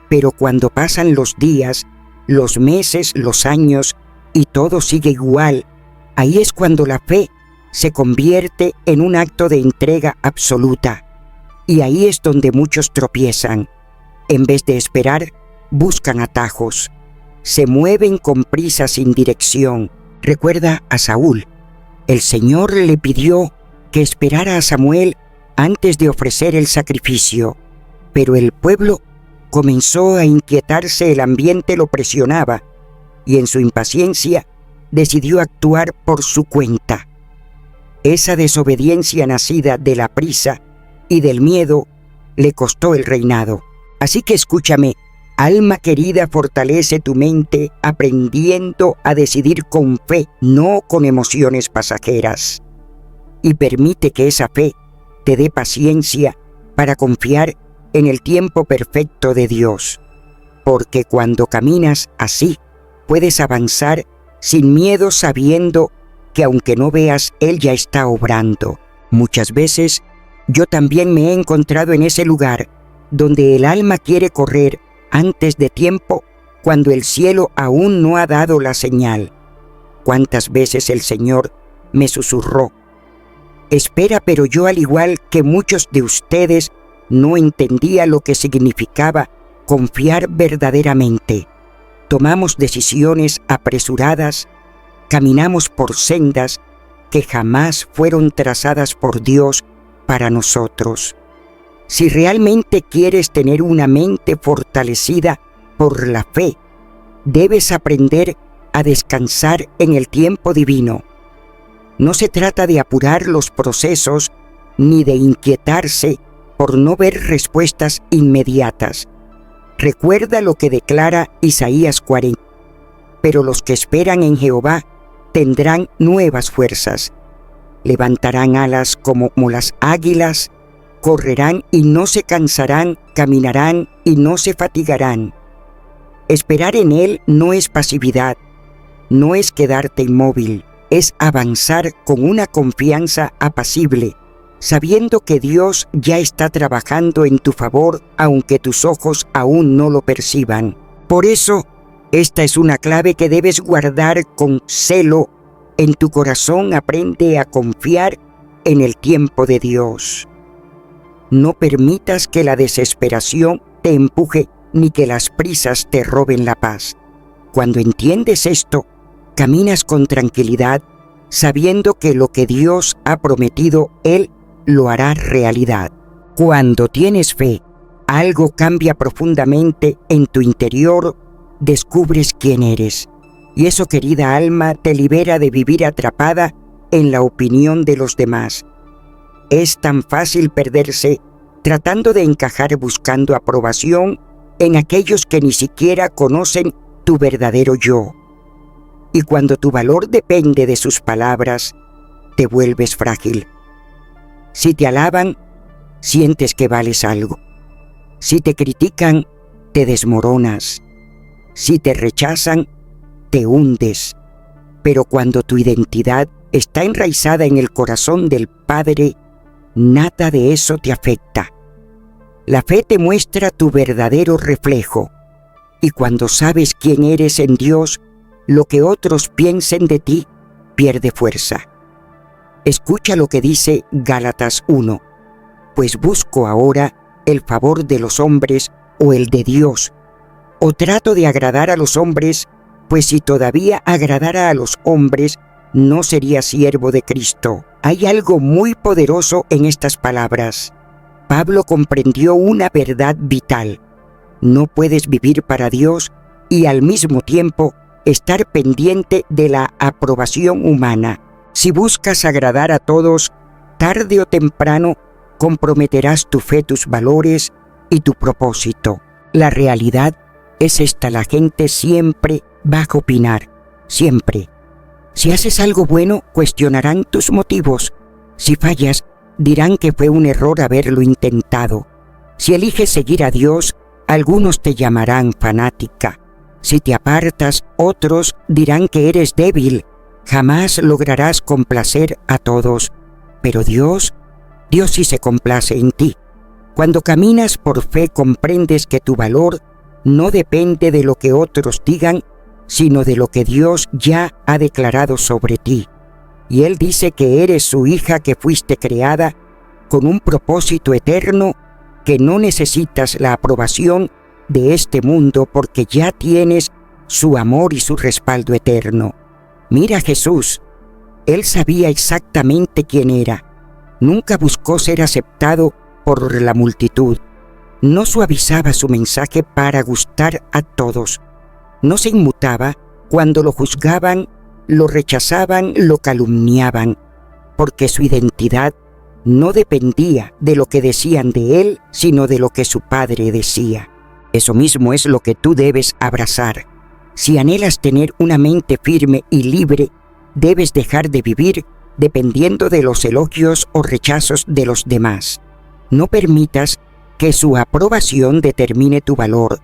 Pero cuando pasan los días, los meses, los años y todo sigue igual, ahí es cuando la fe se convierte en un acto de entrega absoluta. Y ahí es donde muchos tropiezan. En vez de esperar, buscan atajos. Se mueven con prisa sin dirección. Recuerda a Saúl. El Señor le pidió que esperara a Samuel antes de ofrecer el sacrificio, pero el pueblo comenzó a inquietarse, el ambiente lo presionaba, y en su impaciencia decidió actuar por su cuenta. Esa desobediencia nacida de la prisa y del miedo le costó el reinado. Así que escúchame, alma querida, fortalece tu mente aprendiendo a decidir con fe, no con emociones pasajeras. Y permite que esa fe te dé paciencia para confiar en el tiempo perfecto de Dios. Porque cuando caminas así, puedes avanzar sin miedo, sabiendo que aunque no veas, Él ya está obrando. Muchas veces yo también me he encontrado en ese lugar donde el alma quiere correr antes de tiempo, cuando el cielo aún no ha dado la señal. ¿Cuántas veces el Señor me susurró: espera? Pero yo, al igual que muchos de ustedes, no entendía lo que significaba confiar verdaderamente. Tomamos decisiones apresuradas, caminamos por sendas que jamás fueron trazadas por Dios para nosotros. Si realmente quieres tener una mente fortalecida por la fe, debes aprender a descansar en el tiempo divino. No se trata de apurar los procesos ni de inquietarse por no ver respuestas inmediatas. Recuerda lo que declara Isaías 40. Pero los que esperan en Jehová tendrán nuevas fuerzas. Levantarán alas como las águilas, correrán y no se cansarán, caminarán y no se fatigarán. Esperar en Él no es pasividad, no es quedarte inmóvil, es avanzar con una confianza apacible, sabiendo que Dios ya está trabajando en tu favor, aunque tus ojos aún no lo perciban. Por eso, esta es una clave que debes guardar con celo en tu corazón. Aprende a confiar en el tiempo de Dios. No permitas que la desesperación te empuje ni que las prisas te roben la paz. Cuando entiendes esto, caminas con tranquilidad, sabiendo que lo que Dios ha prometido, Él lo hará realidad. Cuando tienes fe, algo cambia profundamente en tu interior, descubres quién eres. Y eso, querida alma, te libera de vivir atrapada en la opinión de los demás. Es tan fácil perderse tratando de encajar, buscando aprobación en aquellos que ni siquiera conocen tu verdadero yo. Y cuando tu valor depende de sus palabras, te vuelves frágil. Si te alaban, sientes que vales algo. Si te critican, te desmoronas. Si te rechazan, te hundes. Pero cuando tu identidad está enraizada en el corazón del Padre, nada de eso te afecta. La fe te muestra tu verdadero reflejo, y cuando sabes quién eres en Dios, lo que otros piensen de ti pierde fuerza. Escucha lo que dice Gálatas 1. Pues busco ahora el favor de los hombres o el de Dios, o trato de agradar a los hombres, pues si todavía agradara a los hombres, no sería siervo de Cristo. Hay algo muy poderoso en estas palabras. Pablo comprendió una verdad vital. No puedes vivir para Dios y al mismo tiempo estar pendiente de la aprobación humana. Si buscas agradar a todos, tarde o temprano comprometerás tu fe, tus valores y tu propósito. La realidad es esta: la gente siempre va a opinar, siempre. Si haces algo bueno, cuestionarán tus motivos. Si fallas, dirán que fue un error haberlo intentado. Si eliges seguir a Dios, algunos te llamarán fanática. Si te apartas, otros dirán que eres débil. Jamás lograrás complacer a todos. Pero Dios sí se complace en ti. Cuando caminas por fe, comprendes que tu valor no depende de lo que otros digan, sino de lo que Dios ya ha declarado sobre ti. Y Él dice que eres su hija, que fuiste creada con un propósito eterno, que no necesitas la aprobación de este mundo porque ya tienes su amor y su respaldo eterno. Mira a Jesús. Él sabía exactamente quién era. Nunca buscó ser aceptado por la multitud. No suavizaba su mensaje para gustar a todos. No se inmutaba cuando lo juzgaban, lo rechazaban, lo calumniaban, porque su identidad no dependía de lo que decían de él, sino de lo que su Padre decía. Eso mismo es lo que tú debes abrazar. Si anhelas tener una mente firme y libre, debes dejar de vivir dependiendo de los elogios o rechazos de los demás. No permitas que su aprobación determine tu valor.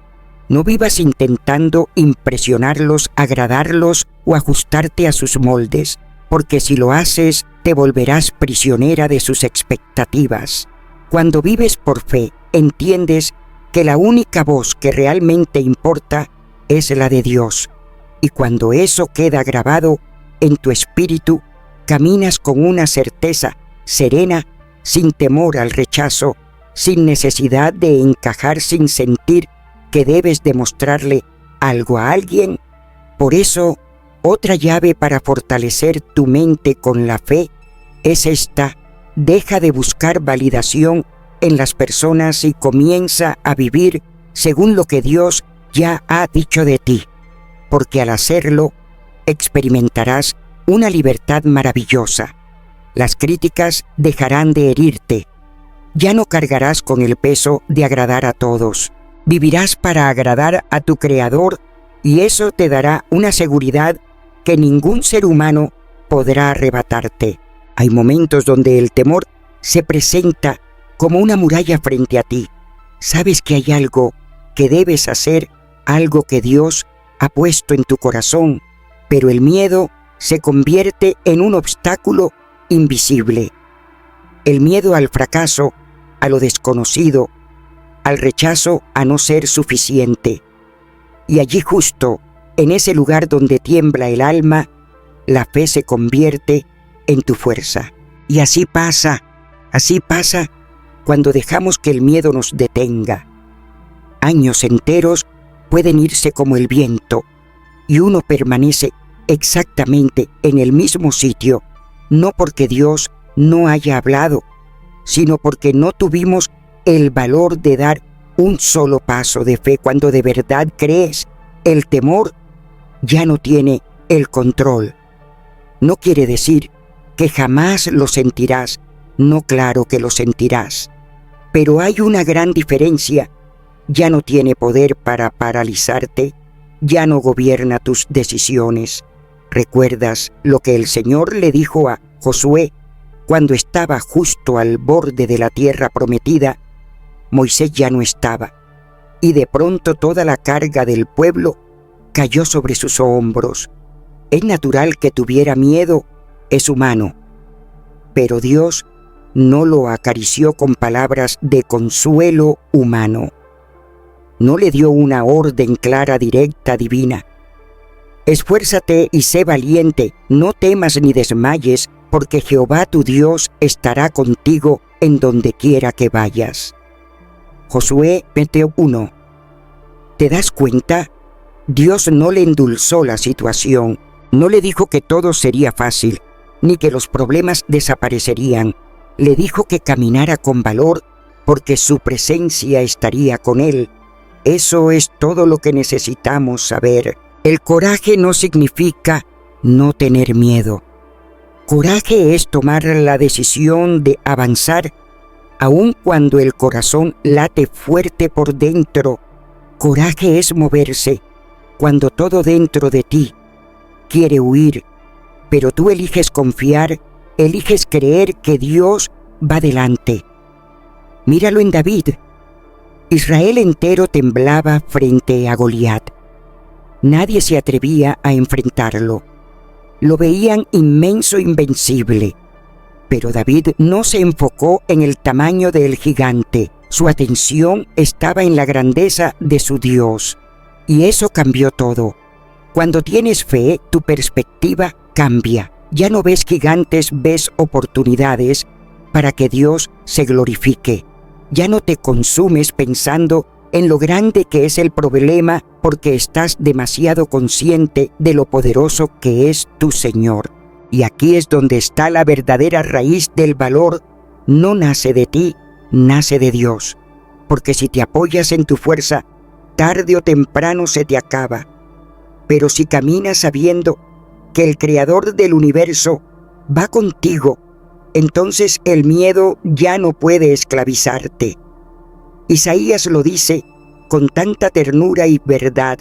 No vivas intentando impresionarlos, agradarlos o ajustarte a sus moldes, porque si lo haces, te volverás prisionera de sus expectativas. Cuando vives por fe, entiendes que la única voz que realmente importa es la de Dios. Y cuando eso queda grabado en tu espíritu, caminas con una certeza serena, sin temor al rechazo, sin necesidad de encajar, sin sentir que debes demostrarle algo a alguien. Por eso, otra llave para fortalecer tu mente con la fe es esta: deja de buscar validación en las personas y comienza a vivir según lo que Dios ya ha dicho de ti, porque al hacerlo experimentarás una libertad maravillosa. Las críticas dejarán de herirte. Ya no cargarás con el peso de agradar a todos. Vivirás para agradar a tu Creador y eso te dará una seguridad que ningún ser humano podrá arrebatarte. Hay momentos donde el temor se presenta como una muralla frente a ti. Sabes que hay algo que debes hacer, algo que Dios ha puesto en tu corazón, pero el miedo se convierte en un obstáculo invisible. El miedo al fracaso, a lo desconocido, al rechazo a no ser suficiente. Y allí justo, en ese lugar donde tiembla el alma, la fe se convierte en tu fuerza. Y así pasa cuando dejamos que el miedo nos detenga. Años enteros pueden irse como el viento y uno permanece exactamente en el mismo sitio, no porque Dios no haya hablado, sino porque no tuvimos el valor de dar un solo paso de fe. Cuando de verdad crees, el temor ya no tiene el control. No quiere decir que jamás lo sentirás, no, claro que lo sentirás, pero hay una gran diferencia. Ya no tiene poder para paralizarte, ya no gobierna tus decisiones. ¿Recuerdas lo que el Señor le dijo a Josué cuando estaba justo al borde de la tierra prometida? Moisés ya no estaba, y de pronto toda la carga del pueblo cayó sobre sus hombros. Es natural que tuviera miedo, es humano, pero Dios no lo acarició con palabras de consuelo humano. No le dio una orden clara, directa, divina. Esfuérzate y sé valiente, no temas ni desmayes, porque Jehová tu Dios estará contigo en donde quiera que vayas. Josué 21. ¿Te das cuenta? Dios no le endulzó la situación, no le dijo que todo sería fácil, ni que los problemas desaparecerían. Le dijo que caminara con valor, porque su presencia estaría con él. Eso es todo lo que necesitamos saber. El coraje no significa no tener miedo. Coraje es tomar la decisión de avanzar, aun cuando el corazón late fuerte por dentro. Coraje es moverse cuando todo dentro de ti quiere huir, pero tú eliges confiar, eliges creer que Dios va delante. Míralo en David. Israel entero temblaba frente a Goliat. Nadie se atrevía a enfrentarlo. Lo veían inmenso, invencible. Pero David no se enfocó en el tamaño del gigante. Su atención estaba en la grandeza de su Dios. Y eso cambió todo. Cuando tienes fe, tu perspectiva cambia. Ya no ves gigantes, ves oportunidades para que Dios se glorifique. Ya no te consumes pensando en lo grande que es el problema porque estás demasiado consciente de lo poderoso que es tu Señor. Y aquí es donde está la verdadera raíz del valor. No nace de ti, nace de Dios. Porque si te apoyas en tu fuerza, tarde o temprano se te acaba. Pero si caminas sabiendo que el Creador del universo va contigo, entonces el miedo ya no puede esclavizarte. Isaías lo dice con tanta ternura y verdad: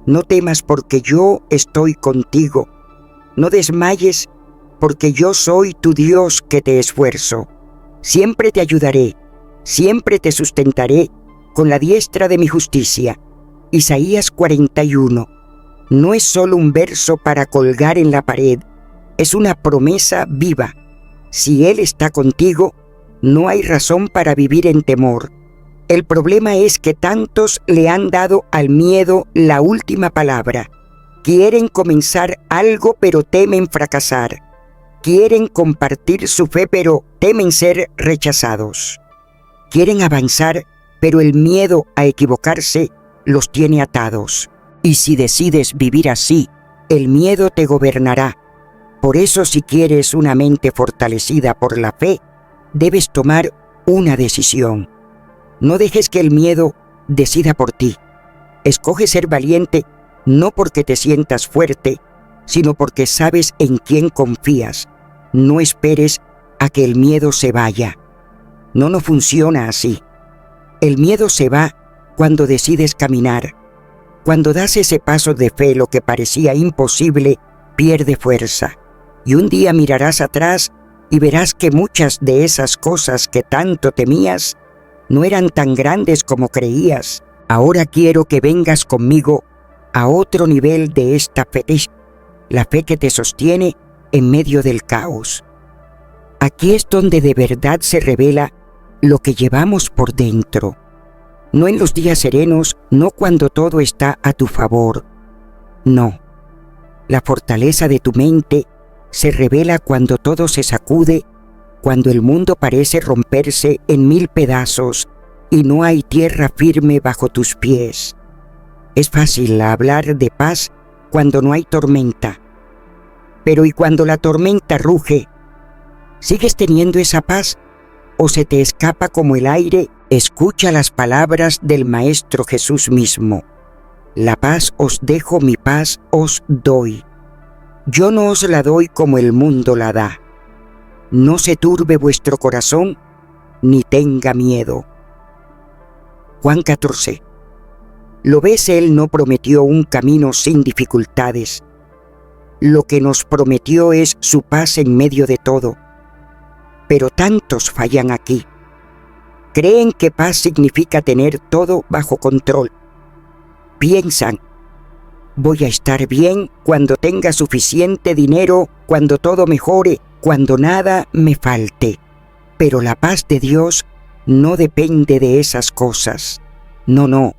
no temas porque yo estoy contigo, no desmayes porque yo soy tu Dios que te esfuerzo. Siempre te ayudaré, siempre te sustentaré con la diestra de mi justicia. Isaías 41. No es solo un verso para colgar en la pared, es una promesa viva. Si Él está contigo, no hay razón para vivir en temor. El problema es que tantos le han dado al miedo la última palabra. Quieren comenzar algo pero temen fracasar. Quieren compartir su fe pero temen ser rechazados. Quieren avanzar pero el miedo a equivocarse los tiene atados. Y si decides vivir así, el miedo te gobernará. Por eso, si quieres una mente fortalecida por la fe, debes tomar una decisión. No dejes que el miedo decida por ti. Escoge ser valiente no porque te sientas fuerte, sino porque sabes en quién confías. No esperes a que el miedo se vaya. No funciona así. El miedo se va cuando decides caminar. Cuando das ese paso de fe, lo que parecía imposible pierde fuerza. Y un día mirarás atrás y verás que muchas de esas cosas que tanto temías no eran tan grandes como creías. Ahora quiero que vengas conmigo a otro nivel de esta fe, la fe que te sostiene en medio del caos. Aquí es donde de verdad se revela lo que llevamos por dentro. No en los días serenos, no cuando todo está a tu favor. No. La fortaleza de tu mente se revela cuando todo se sacude, cuando el mundo parece romperse en 1000 pedazos y no hay tierra firme bajo tus pies. Es fácil hablar de paz cuando no hay tormenta. Pero ¿y cuando la tormenta ruge? ¿Sigues teniendo esa paz o se te escapa como el aire? Escucha las palabras del Maestro Jesús mismo. La paz os dejo, mi paz os doy. Yo no os la doy como el mundo la da. No se turbe vuestro corazón, ni tenga miedo. Juan 14. Lo ves, Él no prometió un camino sin dificultades. Lo que nos prometió es su paz en medio de todo. Pero tantos fallan aquí. Creen que paz significa tener todo bajo control. Piensan: voy a estar bien cuando tenga suficiente dinero, cuando todo mejore, cuando nada me falte. Pero la paz de Dios no depende de esas cosas. No.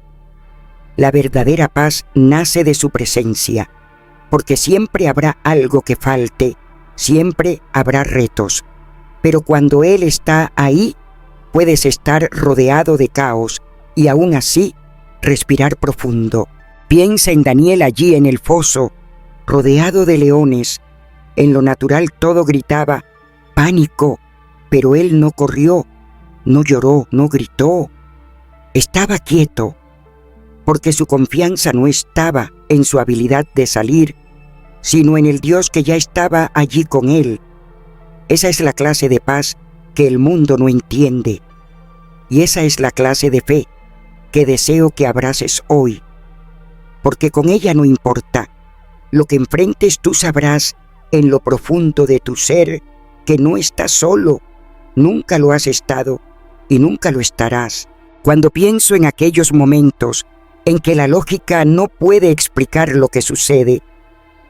La verdadera paz nace de su presencia, porque siempre habrá algo que falte, siempre habrá retos. Pero cuando Él está ahí, puedes estar rodeado de caos y aún así respirar profundo. Piensa en Daniel allí en el foso, rodeado de leones. En lo natural todo gritaba pánico, pero él no corrió, no lloró, no gritó. Estaba quieto, porque su confianza no estaba en su habilidad de salir, sino en el Dios que ya estaba allí con él. Esa es la clase de paz que el mundo no entiende. Y esa es la clase de fe que deseo que abraces hoy. Porque con ella no importa. Lo que enfrentes tú sabrás en lo profundo de tu ser que no estás solo. Nunca lo has estado y nunca lo estarás. Cuando pienso en aquellos momentos en que la lógica no puede explicar lo que sucede,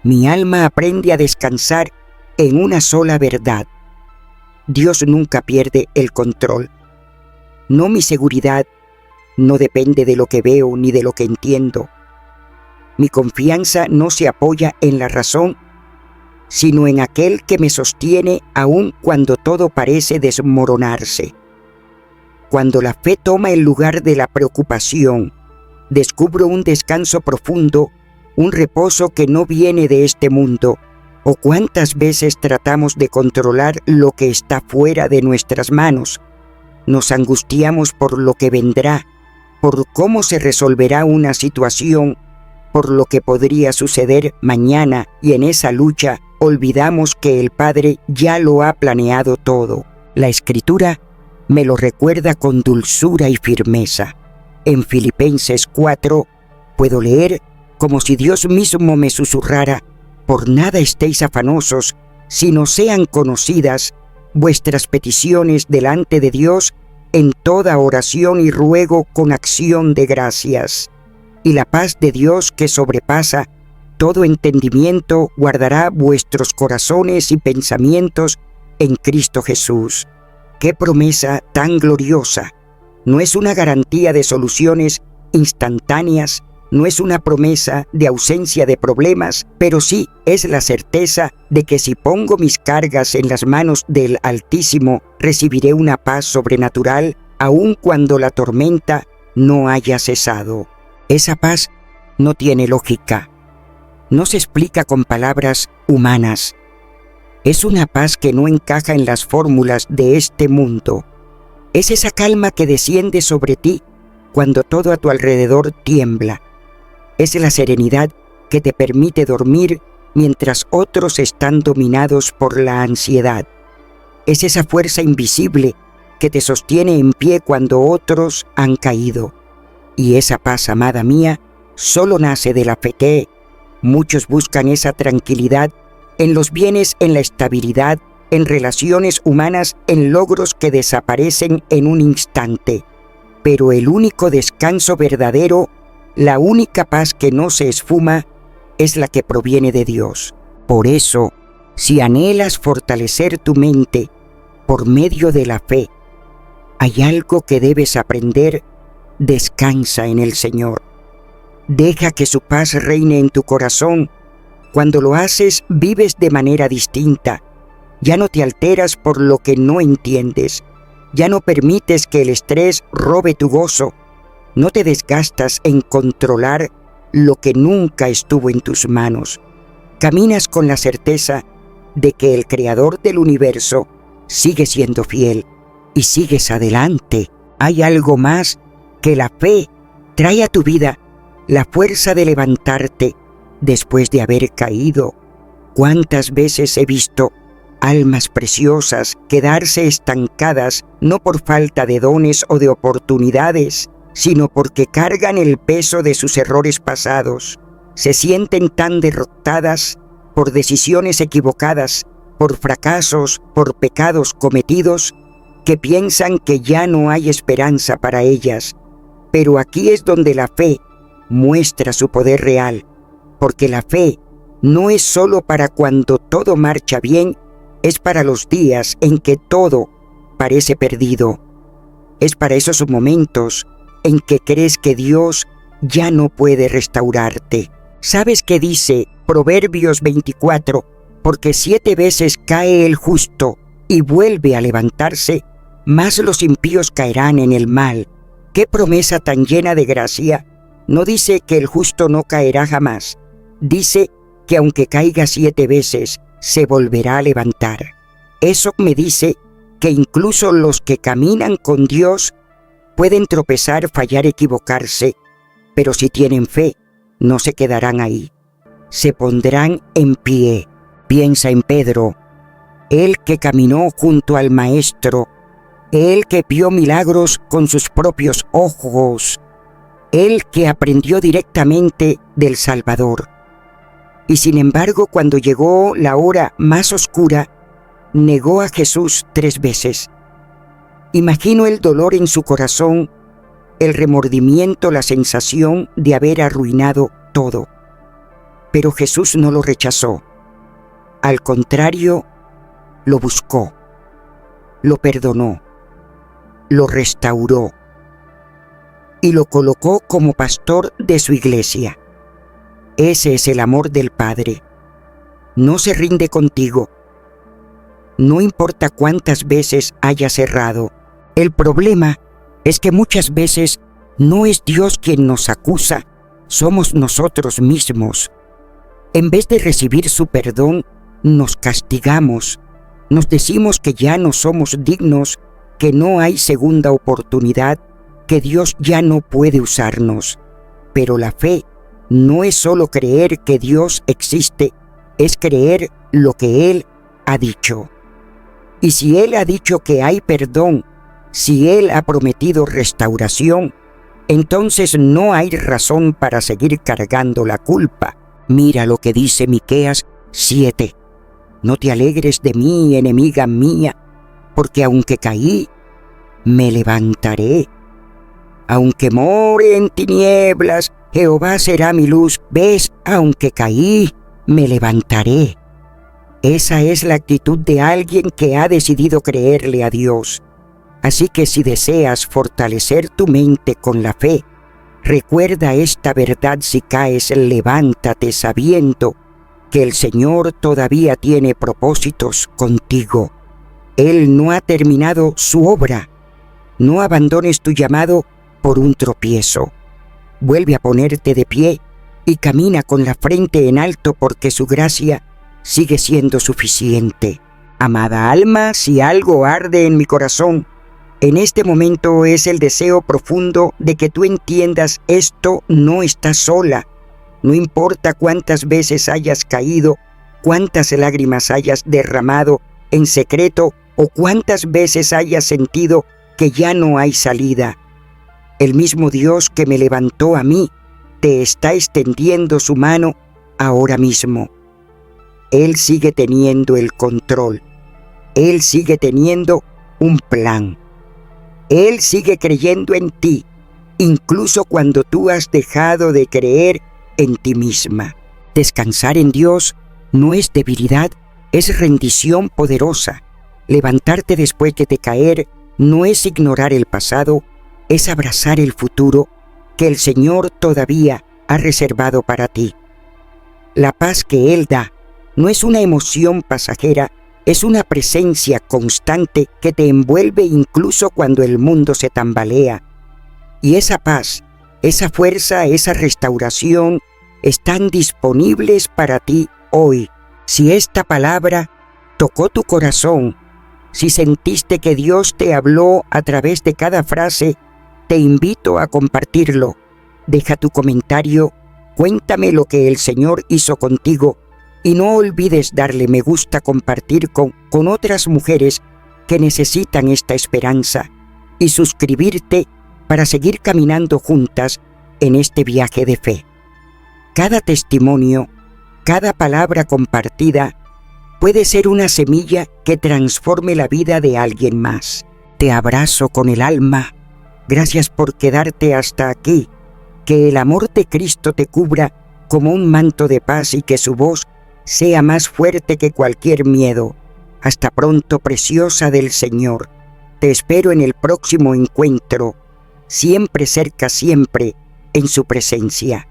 mi alma aprende a descansar en una sola verdad. Dios nunca pierde el control. No, mi seguridad no depende de lo que veo ni de lo que entiendo. Mi confianza no se apoya en la razón, sino en aquel que me sostiene aun cuando todo parece desmoronarse. cuando la fe toma el lugar de la preocupación, descubro un descanso profundo, un reposo que no viene de este mundo. ¿O cuántas veces tratamos de controlar lo que está fuera de nuestras manos? Nos angustiamos por lo que vendrá, por cómo se resolverá una situación, por lo que podría suceder mañana, y en esa lucha olvidamos que el Padre ya lo ha planeado todo. La Escritura me lo recuerda con dulzura y firmeza. En Filipenses 4 puedo leer como si Dios mismo me susurrara: por nada estéis afanosos, sino sean conocidas vuestras peticiones delante de Dios en toda oración y ruego con acción de gracias. Y la paz de Dios, que sobrepasa todo entendimiento, guardará vuestros corazones y pensamientos en Cristo Jesús. ¡Qué promesa tan gloriosa! No es una garantía de soluciones instantáneas, no es una promesa de ausencia de problemas, pero sí es la certeza de que si pongo mis cargas en las manos del Altísimo, recibiré una paz sobrenatural, aun cuando la tormenta no haya cesado. Esa paz no tiene lógica, no se explica con palabras humanas. Es una paz que no encaja en las fórmulas de este mundo. Es esa calma que desciende sobre ti cuando todo a tu alrededor tiembla. Es la serenidad que te permite dormir mientras otros están dominados por la ansiedad. Es esa fuerza invisible que te sostiene en pie cuando otros han caído. Y esa paz, amada mía, solo nace de la fe que muchos buscan esa tranquilidad en los bienes, en la estabilidad, en relaciones humanas, en logros que desaparecen en un instante. Pero el único descanso verdadero, la única paz que no se esfuma, es la que proviene de Dios. Por eso, si anhelas fortalecer tu mente por medio de la fe, hay algo que debes aprender: descansa en el Señor. Deja que su paz reine en tu corazón. Cuando lo haces, vives de manera distinta. Ya no te alteras por lo que no entiendes. Ya no permites que el estrés robe tu gozo. No te desgastas en controlar lo que nunca estuvo en tus manos. Caminas con la certeza de que el Creador del universo sigue siendo fiel y sigues adelante. Hay algo más que la fe. Trae a tu vida la fuerza de levantarte después de haber caído. ¿Cuántas veces he visto almas preciosas quedarse estancadas no por falta de dones o de oportunidades, sino porque cargan el peso de sus errores pasados? Se sienten tan derrotadas por decisiones equivocadas, por fracasos, por pecados cometidos, que piensan que ya no hay esperanza para ellas. Pero aquí es donde la fe muestra su poder real, porque la fe no es solo para cuando todo marcha bien, es para los días en que todo parece perdido. Es para esos momentos en que crees que Dios ya no puede restaurarte. ¿Sabes qué dice Proverbios 24? Porque 7 veces cae el justo y vuelve a levantarse, más los impíos caerán en el mal. ¡Qué promesa tan llena de gracia! No dice que el justo no caerá jamás. Dice que aunque caiga 7 veces, se volverá a levantar. Eso me dice que incluso los que caminan con Dios pueden tropezar, fallar, equivocarse, pero si tienen fe, no se quedarán ahí. Se pondrán en pie. Piensa en Pedro, él que caminó junto al Maestro, él que vio milagros con sus propios ojos, él que aprendió directamente del Salvador. Y sin embargo, cuando llegó la hora más oscura, negó a Jesús 3 veces. Imagino el dolor en su corazón, el remordimiento, la sensación de haber arruinado todo. Pero Jesús no lo rechazó. Al contrario, lo buscó, lo perdonó, lo restauró y lo colocó como pastor de su iglesia. Ese es el amor del Padre. No se rinde contigo. No importa cuántas veces hayas errado. El problema es que muchas veces no es Dios quien nos acusa, somos nosotros mismos. En vez de recibir su perdón, nos castigamos, nos decimos que ya no somos dignos, que no hay segunda oportunidad, que Dios ya no puede usarnos. Pero la fe no es solo creer que Dios existe, es creer lo que Él ha dicho. Y si Él ha dicho que hay perdón, si Él ha prometido restauración, entonces no hay razón para seguir cargando la culpa. Mira lo que dice Miqueas 7. No te alegres de mí, enemiga mía, porque aunque caí, me levantaré. Aunque more en tinieblas, Jehová será mi luz. ¿Ves? Aunque caí, me levantaré. Esa es la actitud de alguien que ha decidido creerle a Dios. Así que si deseas fortalecer tu mente con la fe, recuerda esta verdad: si caes, levántate sabiendo que el Señor todavía tiene propósitos contigo. Él no ha terminado su obra. No abandones tu llamado por un tropiezo. Vuelve a ponerte de pie y camina con la frente en alto, porque su gracia sigue siendo suficiente. Amada alma, si algo arde en mi corazón, en este momento es el deseo profundo de que tú entiendas esto: no estás sola. No importa cuántas veces hayas caído, cuántas lágrimas hayas derramado en secreto o cuántas veces hayas sentido que ya no hay salida. El mismo Dios que me levantó a mí te está extendiendo su mano ahora mismo. Él sigue teniendo el control. Él sigue teniendo un plan. Él sigue creyendo en ti, incluso cuando tú has dejado de creer en ti misma. Descansar en Dios no es debilidad, es rendición poderosa. Levantarte después de caer no es ignorar el pasado, es abrazar el futuro que el Señor todavía ha reservado para ti. La paz que Él da no es una emoción pasajera, es una presencia constante que te envuelve incluso cuando el mundo se tambalea. Y esa paz, esa fuerza, esa restauración están disponibles para ti hoy. Si esta palabra tocó tu corazón, si sentiste que Dios te habló a través de cada frase, te invito a compartirlo. Deja tu comentario, cuéntame lo que el Señor hizo contigo y no olvides darle me gusta, compartir con otras mujeres que necesitan esta esperanza y suscribirte para seguir caminando juntas en este viaje de fe. Cada testimonio, cada palabra compartida puede ser una semilla que transforme la vida de alguien más. Te abrazo con el alma. Gracias por quedarte hasta aquí. Que el amor de Cristo te cubra como un manto de paz y que su voz sea más fuerte que cualquier miedo. Hasta pronto, preciosa del Señor. Te espero en el próximo encuentro, siempre cerca, siempre en su presencia.